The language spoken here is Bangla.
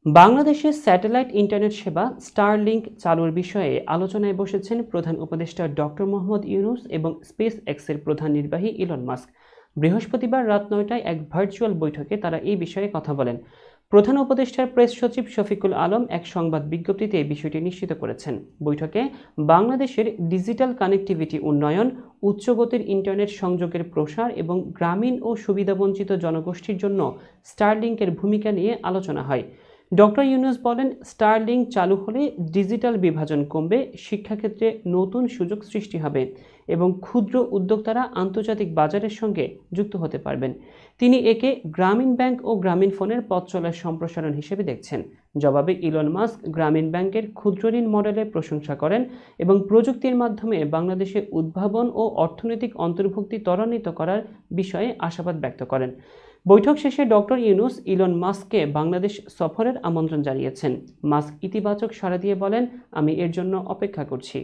বাংলাদেশে স্যাটেলাইট ইন্টারনেট সেবা স্টারলিংক চালুর বিষয়ে আলোচনায় বসেছেন প্রধান উপদেষ্টা ডক্টর মোহাম্মদ ইউনূস এবং স্পেস এক্সের প্রধান নির্বাহী ইলন মাস্ক। বৃহস্পতিবার রাত ৯টায় এক ভার্চুয়াল বৈঠকে তারা এই বিষয়ে কথা বলেন। প্রধান উপদেষ্টার প্রেস সচিব শফিকুল আলম এক সংবাদ বিজ্ঞপ্তিতে এই বিষয়টি নিশ্চিত করেছেন। বৈঠকে বাংলাদেশের ডিজিটাল কানেক্টিভিটি উন্নয়ন, উচ্চগতির ইন্টারনেট সংযোগের প্রসার এবং গ্রামীণ ও সুবিধাবঞ্চিত জনগোষ্ঠীর জন্য স্টারলিংকের ভূমিকা নিয়ে আলোচনা হয়। ডক্টর ইউনূস বলেন, স্টারলিংক চালু হলে ডিজিটাল বিভাজন কমবে, শিক্ষাক্ষেত্রে নতুন সুযোগ সৃষ্টি হবে এবং ক্ষুদ্র উদ্যোক্তারা আন্তর্জাতিক বাজারের সঙ্গে যুক্ত হতে পারবেন। তিনি একে গ্রামীণ ব্যাংক ও গ্রামীণ ফোনের পথ চলার সম্প্রসারণ হিসেবে দেখছেন। জবাবে ইলন মাস্ক গ্রামীণ ব্যাংকের ক্ষুদ্র ঋণ মডেলের প্রশংসা করেন এবং প্রযুক্তির মাধ্যমে বাংলাদেশে উদ্ভাবন ও অর্থনৈতিক অন্তর্ভুক্তি ত্বরান্বিত করার বিষয়ে আশাবাদ ব্যক্ত করেন। বৈঠক শেষে ডক্টর ইউনূস ইলন মাস্ককে বাংলাদেশ সফরের আমন্ত্রণ জানিয়েছেন। মাস্ক ইতিবাচক সাড়া দিয়ে বলেন, আমি এর জন্য অপেক্ষা করছি।